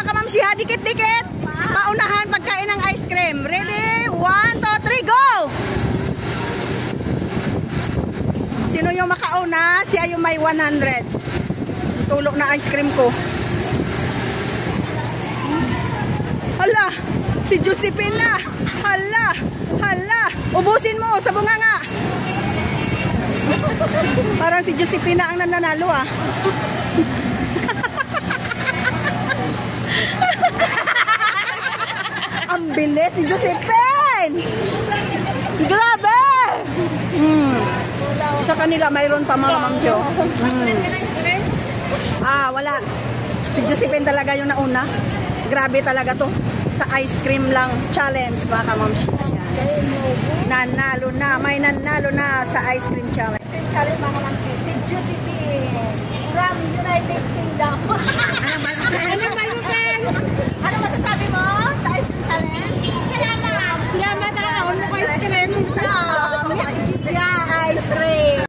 mga kamamsi ha. Dikit-dikit. Paunahan pagkain ng ice cream. Ready? 1, 2, 3, go! Sino yung makauna? Siya yung may 100. Tulog na ice cream ko. Hala! Si Josephina! Hala! Hala! Ubusin mo sa bunganga! Parang si Josephina ang nananalo ah. Ang bilis ni Josephine! Grabe! Sa kanila mayroon pa mga mamsyo. Wala. Si Josephine talaga yung nauna. Grabe talaga to. Sa ice cream lang challenge mga kamamsyo. Nanalo na. May nanalo na sa ice cream challenge. Ice cream challenge mga kamamsyo. Si Josephine from United Kingdom. Ano ba?